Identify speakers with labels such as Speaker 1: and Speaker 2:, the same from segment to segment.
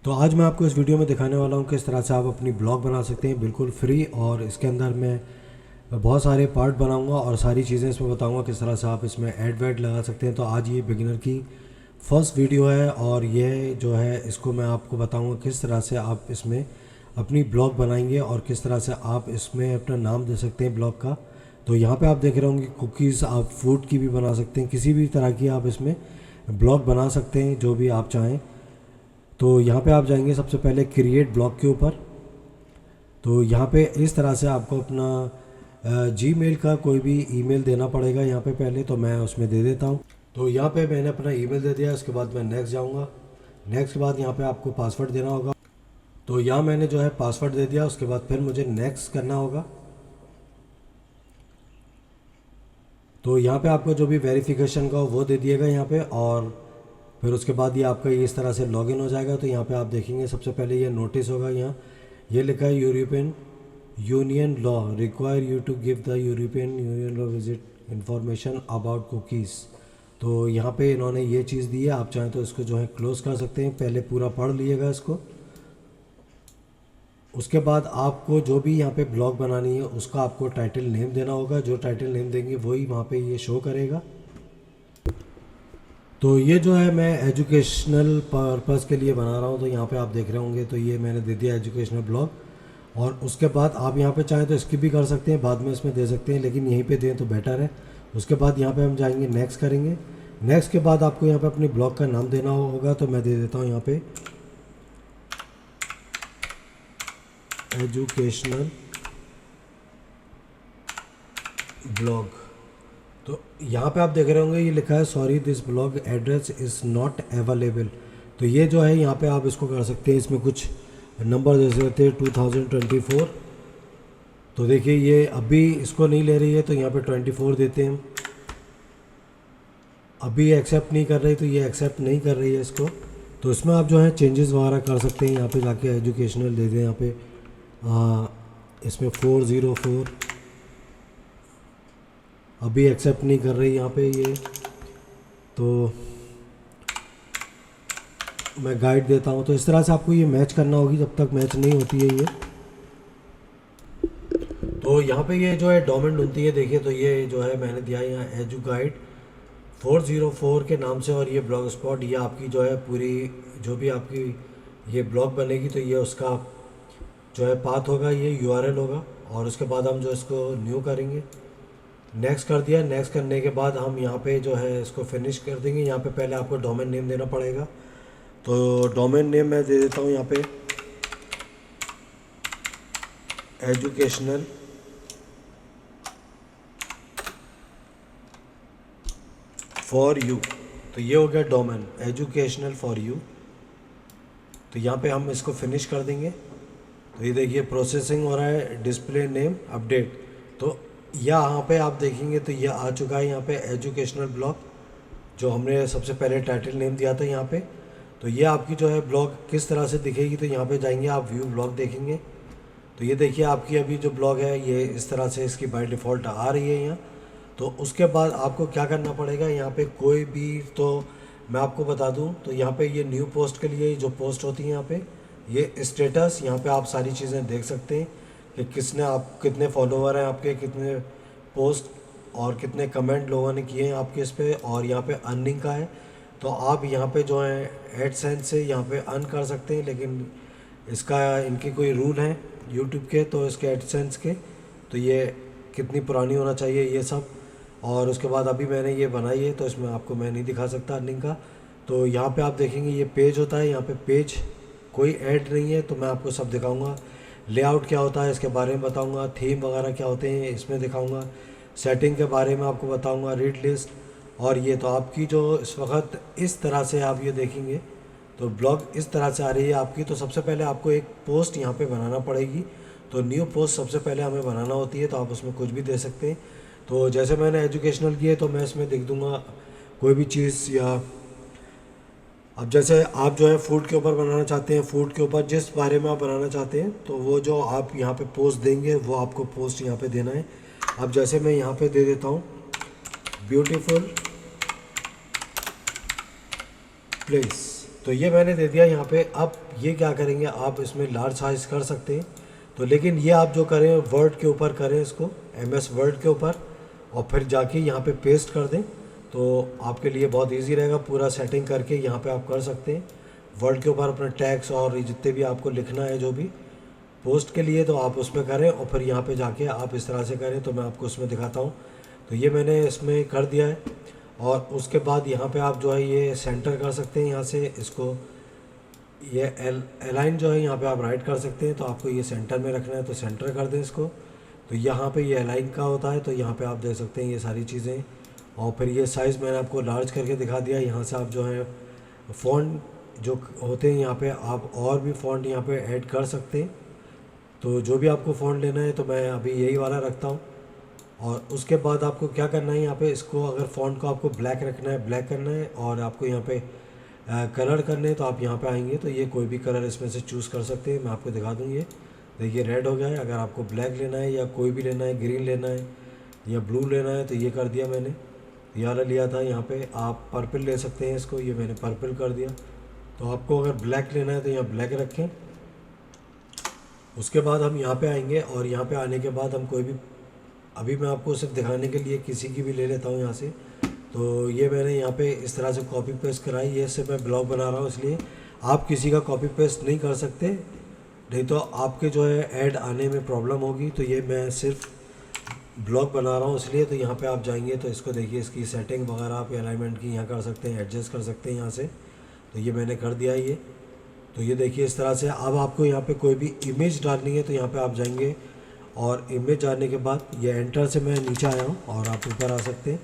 Speaker 1: तो आज मैं आपको इस वीडियो में दिखाने वाला हूँ किस तरह से आप अपनी ब्लॉग बना सकते हैं बिल्कुल फ्री। और इसके अंदर मैं बहुत सारे पार्ट बनाऊंगा और सारी चीज़ें इसमें बताऊंगा किस तरह से आप इसमें ऐड वैड लगा सकते हैं। तो आज ये बिगिनर की फर्स्ट वीडियो है और ये जो है इसको मैं आपको बताऊंगा किस तरह से आप इसमें अपनी ब्लॉग बनाएंगे और किस तरह से आप इसमें अपना नाम दे सकते हैं ब्लॉग का। तो यहाँ पे आप देख रहे होंगे कुकीज़, आप फूड की भी बना सकते हैं, किसी भी तरह की आप इसमें ब्लॉग बना सकते हैं जो भी आप चाहें। तो यहाँ पे आप जाएंगे सबसे पहले क्रिएट ब्लॉग के ऊपर। तो यहाँ पे इस तरह से आपको अपना जीमेल का कोई भी ईमेल देना पड़ेगा यहाँ पे पहले, तो मैं उसमें दे देता हूँ। तो यहाँ पे मैंने अपना ईमेल दे दिया, उसके बाद मैं नेक्स्ट जाऊँगा। नेक्स्ट के बाद यहाँ पे आपको पासवर्ड देना होगा। तो यहाँ मैंने जो है पासवर्ड दे दिया, उसके बाद फिर मुझे नेक्स्ट करना होगा। तो यहाँ पे आपको जो भी वेरिफिकेशन का हो वो दे दिएगा यहाँ पे, और फिर उसके बाद ये आपका ये इस तरह से लॉगिन हो जाएगा। तो यहाँ पे आप देखेंगे सबसे पहले ये नोटिस होगा, यहाँ ये लिखा है European Union law require you to give the European Union law visit information about cookies. तो यहाँ पे इन्होंने ये चीज़ दी है, आप चाहें तो इसको जो है क्लोज़ कर सकते हैं। पहले पूरा पढ़ लीजिएगा इसको। उसके बाद आपको जो भी यहाँ पे ब्लॉग बनानी है उसका आपको टाइटल नेम देना होगा। जो टाइटल नेम देंगे वही वहाँ पे ये शो करेगा। तो ये जो है मैं एजुकेशनल पर्पज़ के लिए बना रहा हूँ। तो यहाँ पे आप देख रहे होंगे, तो ये मैंने दे दिया एजुकेशनल ब्लॉग। और उसके बाद आप यहाँ पे चाहें तो स्किप भी कर सकते हैं, बाद में इसमें दे सकते हैं, लेकिन यहीं पे दें तो बेटर है। उसके बाद यहाँ पे हम जाएंगे नेक्स्ट करेंगे। नेक्स्ट के बाद आपको यहाँ पे अपनी ब्लॉग का नाम देना होगा। तो मैं दे देता हूँ यहाँ पे एजुकेशनल ब्लॉग। तो यहाँ पे आप देख रहे होंगे ये लिखा है sorry this blog address is not available. तो ये जो है यहाँ पे आप इसको कर सकते हैं, इसमें कुछ नंबर दे सकते हैं 2024। तो देखिए ये अभी इसको नहीं ले रही है, तो यहाँ पे 24 देते हैं हम। अभी एक्सेप्ट नहीं कर रही, तो ये एक्सेप्ट नहीं कर रही है इसको। तो इसमें आप जो है चेंजेस वगैरह कर सकते हैं। यहाँ पे जाके एजुकेशनल दे दें, यहाँ पे इसमें 404 अभी एक्सेप्ट नहीं कर रही यहाँ पे ये। तो मैं गाइड देता हूँ। तो इस तरह से आपको ये मैच करना होगी, जब तक मैच नहीं होती है ये। तो यहाँ पे ये जो है डोमेन ढूंढती है, देखिए। तो ये जो है मैंने दिया है यहाँ एजू गाइड 404 के नाम से, और ये ब्लॉग स्पॉट, ये आपकी जो है पूरी जो भी आपकी ये ब्लॉग बनेगी तो ये उसका जो है पाथ होगा, ये यूआरएल होगा। और उसके बाद हम जो इसको न्यू करेंगे, नेक्स्ट कर दिया। नेक्स्ट करने के बाद हम यहाँ पे जो है इसको फिनिश कर देंगे। यहाँ पे पहले आपको डोमेन नेम देना पड़ेगा। तो डोमेन नेम मैं दे देता हूँ यहाँ पे एजुकेशनल फॉर यू। तो ये हो गया डोमेन एजुकेशनल फॉर यू। तो यहाँ पे हम इसको फिनिश कर देंगे। तो ये देखिए प्रोसेसिंग हो रहा है, डिस्प्ले नेम अपडेट। तो यहाँ पे आप देखेंगे तो ये आ चुका है यहाँ पे एजुकेशनल ब्लॉग, जो हमने सबसे पहले टाइटल नेम दिया था यहाँ पे। तो ये आपकी जो है ब्लॉग किस तरह से दिखेगी, तो यहाँ पे जाएंगे आप व्यू ब्लॉग देखेंगे। तो ये देखिए आपकी अभी जो ब्लॉग है ये इस तरह से इसकी बाय डिफ़ॉल्ट आ रही है यहाँ। तो उसके बाद आपको क्या करना पड़ेगा, यहाँ पे कोई भी, तो मैं आपको बता दूँ, तो यहाँ पे ये न्यू पोस्ट के लिए जो पोस्ट होती है यहाँ पे ये स्टेटस, यहाँ पे आप सारी चीज़ें देख सकते हैं कि किसने, आप कितने फॉलोवर हैं आपके, कितने पोस्ट और कितने कमेंट लोगों ने किए हैं आपके इस पर। और यहाँ पे अर्निंग का है, तो आप यहाँ पे जो है एडसेंस से यहाँ पे अर्न कर सकते हैं, लेकिन इसका इनके कोई रूल हैं यूट्यूब के, तो इसके एडसेंस के। तो ये कितनी पुरानी होना चाहिए ये सब। और उसके बाद अभी मैंने ये बनाई है, तो इसमें आपको मैं नहीं दिखा सकता अर्निंग का। तो यहाँ पे आप देखेंगे ये पेज होता है, यहाँ पे पेज कोई ऐड नहीं है, तो मैं आपको सब दिखाऊंगा। लेआउट क्या होता है इसके बारे में बताऊंगा, थीम वगैरह क्या होते हैं इसमें दिखाऊंगा, सेटिंग के बारे में आपको बताऊंगा, रीड लिस्ट। और ये तो आपकी जो इस वक्त इस तरह से आप ये देखेंगे, तो ब्लॉग इस तरह से आ रही है आपकी। तो सबसे पहले आपको एक पोस्ट यहाँ पे बनाना पड़ेगी। तो न्यू पोस्ट सबसे पहले हमें बनाना होती है, तो आप उसमें कुछ भी दे सकते हैं। तो जैसे मैंने एजुकेशनल की है, तो मैं इसमें लिख दूँगा कोई भी चीज़। या अब जैसे आप जो है फूड के ऊपर बनाना चाहते हैं, फूड के ऊपर जिस बारे में आप बनाना चाहते हैं, तो वो जो आप यहाँ पे पोस्ट देंगे वो आपको पोस्ट यहाँ पे देना है। अब जैसे मैं यहाँ पे दे देता हूँ ब्यूटीफुल प्लेस। तो ये मैंने दे दिया यहाँ पे। अब ये क्या करेंगे, आप इसमें लार्ज साइज़ कर सकते हैं, तो लेकिन ये आप जो करें वर्ड के ऊपर करें, इसको MS वर्ड के ऊपर, और फिर जाके यहाँ पे पेस्ट कर दें, तो आपके लिए बहुत इजी रहेगा। पूरा सेटिंग करके यहाँ पे आप कर सकते हैं वर्ड के ऊपर अपने टैग्स और जितने भी आपको लिखना है जो भी पोस्ट के लिए, तो आप उसमें करें और फिर यहाँ पे जाके आप इस तरह से करें। तो मैं आपको उसमें दिखाता हूँ। तो ये मैंने इसमें कर दिया है, और उसके बाद यहाँ पे आप जो है ये सेंटर कर सकते हैं यहाँ से इसको, ये अलाइन जो है यहाँ पे आप राइट कर सकते हैं। तो आपको ये सेंटर में रखना है तो सेंटर कर दें इसको। तो यहाँ पे ये अलाइन का होता है, तो यहाँ पे आप देख सकते हैं ये सारी चीज़ें। और फिर ये साइज़ मैंने आपको लार्ज करके दिखा दिया। यहाँ से आप जो है फ़ॉन्ट जो होते हैं यहाँ पे आप और भी फ़ॉन्ट यहाँ पे ऐड कर सकते हैं। तो जो भी आपको फ़ॉन्ट लेना है, तो मैं अभी यही वाला रखता हूँ। और उसके बाद आपको क्या करना है, यहाँ पे इसको अगर फ़ॉन्ट को आपको ब्लैक रखना है, ब्लैक करना है, और आपको यहाँ पे कलर करने हैं, तो आप यहाँ पे आएंगे तो ये कोई भी कलर इसमें से चूज़ कर सकते हैं। मैं आपको दिखा दूँ, ये देखिए रेड हो गया है। अगर आपको ब्लैक लेना है या कोई भी लेना है, ग्रीन लेना है या ब्लू लेना है, तो ये कर दिया मैंने। ये वाला लिया था, यहाँ पे आप पर्पल ले सकते हैं इसको, ये मैंने पर्पल कर दिया। तो आपको अगर ब्लैक लेना है तो यहाँ ब्लैक रखें। उसके बाद हम यहाँ पे आएंगे, और यहाँ पे आने के बाद हम कोई भी, अभी मैं आपको सिर्फ दिखाने के लिए किसी की भी ले लेता हूँ यहाँ से। तो ये मैंने यहाँ पे इस तरह से कॉपी पेस्ट कराई, ये से मैं ब्लॉग बना रहा हूँ, इसलिए आप किसी का कॉपी पेस्ट नहीं कर सकते, नहीं तो आपके जो है ऐड आने में प्रॉब्लम होगी। तो ये मैं सिर्फ ब्लॉग बना रहा हूँ इसलिए। तो यहाँ पे आप जाएंगे तो इसको देखिए, इसकी सेटिंग वगैरह आप अलाइनमेंट की यहाँ कर सकते हैं, एडजस्ट कर सकते हैं यहाँ से। तो ये मैंने कर दिया ये। तो ये देखिए इस तरह से। अब आपको यहाँ पे कोई भी इमेज डालनी है, तो यहाँ पे आप जाएंगे, और इमेज डालने के बाद ये एंटर से मैं नीचे आया हूँ और आप ऊपर आ सकते हैं।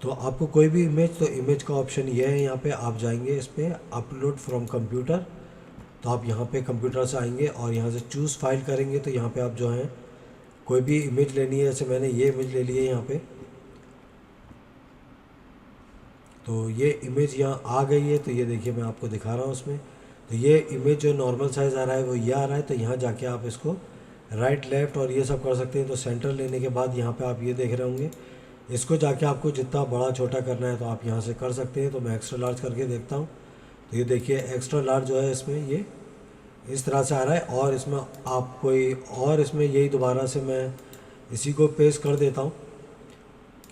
Speaker 1: तो आपको कोई भी इमेज, तो इमेज का ऑप्शन ये है, यहाँ पे आप जाएंगे इस पर अपलोड फ्रॉम कंप्यूटर। तो आप यहाँ पे कंप्यूटर से आएंगे और यहाँ से चूज़ फाइल करेंगे। तो यहाँ पे आप जो है कोई भी इमेज लेनी है, जैसे मैंने ये इमेज ले ली है यहाँ पे। तो ये इमेज यहाँ आ गई है, तो ये देखिए मैं आपको दिखा रहा हूँ उसमें। तो ये इमेज जो नॉर्मल साइज़ आ रहा है वो ये आ रहा है। तो यहाँ जाके आप इसको राइट लेफ़्ट और ये सब कर सकते हैं। तो सेंटर लेने के बाद यहाँ पे आप ये देख रहे होंगे, इसको जाके आपको जितना बड़ा छोटा करना है तो आप यहाँ से कर सकते हैं। तो मैं एक्स्ट्रा लार्ज करके देखता हूँ। तो ये देखिए एक्स्ट्रा लार्ज जो है इसमें ये इस तरह से आ रहा है। और इसमें आप कोई और, इसमें यही दोबारा से मैं इसी को पेस्ट कर देता हूँ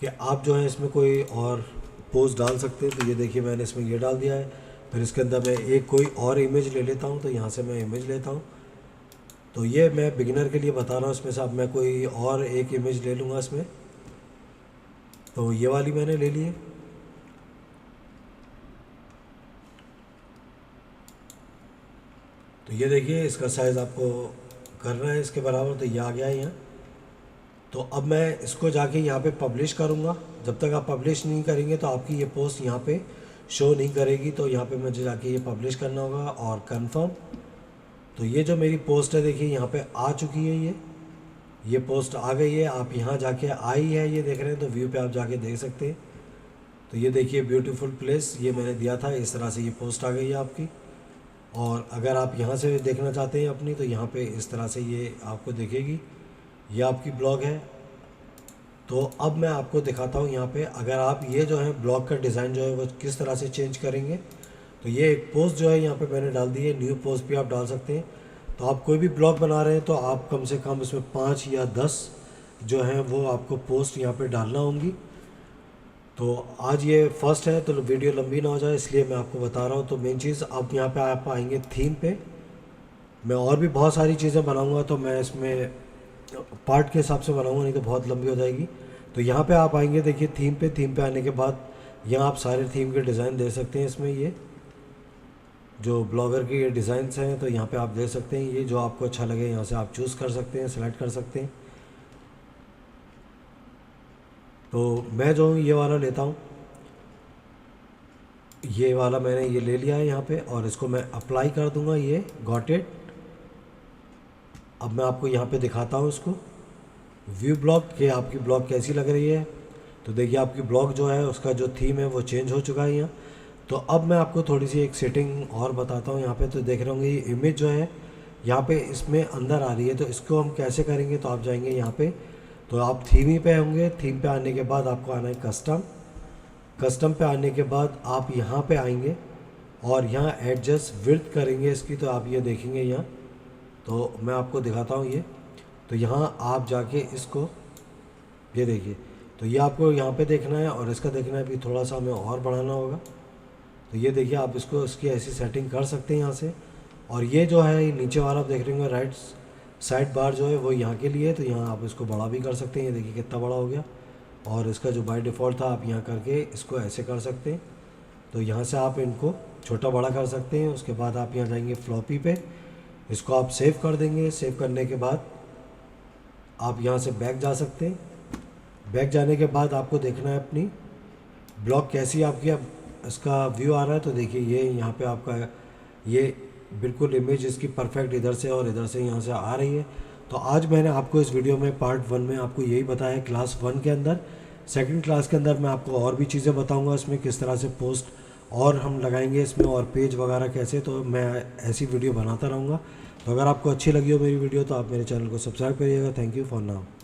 Speaker 1: कि आप जो है इसमें कोई और पोस्ट डाल सकते हैं। तो ये देखिए मैंने इसमें ये डाल दिया है। फिर इसके अंदर मैं एक कोई और इमेज ले लेता हूँ। तो यहाँ से मैं इमेज लेता हूँ। तो ये मैं बिगिनर के लिए बता रहा हूँ, इसमें से अब मैं कोई और एक इमेज ले लूँगा इसमें। तो ये वाली मैंने ले ली है। तो ये देखिए इसका साइज़ आपको करना है इसके बराबर। तो ये आ गया है यहाँ। तो अब मैं इसको जाके यहाँ पे पब्लिश करूँगा। जब तक आप पब्लिश नहीं करेंगे तो आपकी ये पोस्ट यहाँ पे शो नहीं करेगी। तो यहाँ पे मुझे जाके ये पब्लिश करना होगा और कंफर्म। तो ये जो मेरी पोस्ट है देखिए यहाँ पे आ चुकी है, ये पोस्ट आ गई है। आप यहाँ जाके आई है, ये देख रहे हैं। तो व्यू पे आप जाके देख सकते हैं। तो ये देखिए ब्यूटीफुल प्लेस, ये मैंने दिया था, इस तरह से ये पोस्ट आ गई है आपकी। और अगर आप यहाँ से देखना चाहते हैं अपनी, तो यहाँ पे इस तरह से ये आपको दिखेगी, ये आपकी ब्लॉग है। तो अब मैं आपको दिखाता हूँ यहाँ पे, अगर आप ये जो है ब्लॉग का डिज़ाइन जो है वो किस तरह से चेंज करेंगे। तो ये एक पोस्ट जो है यहाँ पे मैंने डाल दी है, न्यू पोस्ट भी आप डाल सकते हैं। तो आप कोई भी ब्लॉग बना रहे हैं तो आप कम से कम इसमें 5 या 10 जो हैं वो आपको पोस्ट यहाँ पे डालना होंगी। तो आज ये फर्स्ट है, तो वीडियो लंबी ना हो जाए इसलिए मैं आपको बता रहा हूँ। तो मेन चीज़, अब यहाँ पे आप आएंगे थीम पे। मैं और भी बहुत सारी चीज़ें बनाऊँगा, तो मैं इसमें पार्ट के हिसाब से बनाऊँगा, नहीं तो बहुत लंबी हो जाएगी। तो यहाँ पे आप आएंगे देखिए थीम पे आने के बाद यहाँ आप सारे थीम के डिज़ाइन दे सकते हैं। इसमें ये जो ब्लॉगर के ये डिज़ाइंस हैं, तो यहाँ पे आप देख सकते हैं, ये जो आपको अच्छा लगे यहाँ से आप चूज़ कर सकते हैं, सेलेक्ट कर सकते हैं। तो मैं जो ये वाला लेता हूँ, ये वाला मैंने ये ले लिया है यहाँ पे, और इसको मैं अप्लाई कर दूँगा, ये गॉट इट। अब मैं आपको यहाँ पे दिखाता हूँ इसको व्यू ब्लॉग कि आपकी ब्लॉग कैसी लग रही है। तो देखिए आपकी ब्लॉग जो है उसका जो थीम है वो चेंज हो चुका है यहाँ। तो अब मैं आपको थोड़ी सी एक सेटिंग और बताता हूँ यहाँ पे। तो देख रहे होंगे ये इमेज जो है यहाँ पे इसमें अंदर आ रही है। तो इसको हम कैसे करेंगे, तो आप जाएंगे यहाँ पे, तो आप थीम ही पे होंगे। थीम पे आने के बाद आपको आना है कस्टम। कस्टम पे आने के बाद आप यहाँ पे आएंगे, और यहाँ एडजस्ट विड्थ करेंगे इसकी, तो आप ये देखेंगे यहाँ, तो मैं आपको दिखाता हूँ ये। तो यहाँ आप जाके इसको ये देखिए, तो ये आपको यहाँ पे देखना है और इसका देखना है, भी थोड़ा सा हमें और बढ़ाना होगा। तो ये देखिए आप इसको इसकी ऐसी सेटिंग कर सकते हैं यहाँ से। और ये जो है ये नीचे वाला आप देख रहे होंगे राइट साइड बार जो है वो यहाँ के लिए, तो यहाँ आप इसको बड़ा भी कर सकते हैं। ये देखिए कितना बड़ा हो गया। और इसका जो बाय डिफ़ॉल्ट था आप यहाँ करके इसको ऐसे कर सकते हैं। तो यहाँ से आप इनको छोटा बड़ा कर सकते हैं। उसके बाद आप यहाँ जाएंगे फ्लॉपी पे, इसको आप सेव कर देंगे। सेव करने के बाद आप यहाँ से बैक जा सकते हैं। बैक जाने के बाद आपको देखना है अपनी ब्लॉक कैसी आपकी अब इसका व्यू आ रहा है। तो देखिए ये यहाँ पे आपका ये बिल्कुल इमेज इसकी परफेक्ट इधर से और इधर से यहाँ से आ रही है। तो आज मैंने आपको इस वीडियो में पार्ट 1 में आपको यही बताया है क्लास 1 के अंदर। सेकंड क्लास के अंदर मैं आपको और भी चीज़ें बताऊंगा इसमें, किस तरह से पोस्ट और हम लगाएंगे इसमें और पेज वगैरह कैसे। तो मैं ऐसी वीडियो बनाता रहूँगा। तो अगर आपको अच्छी लगी हो मेरी वीडियो तो आप मेरे चैनल को सब्सक्राइब करिएगा। Thank you for now.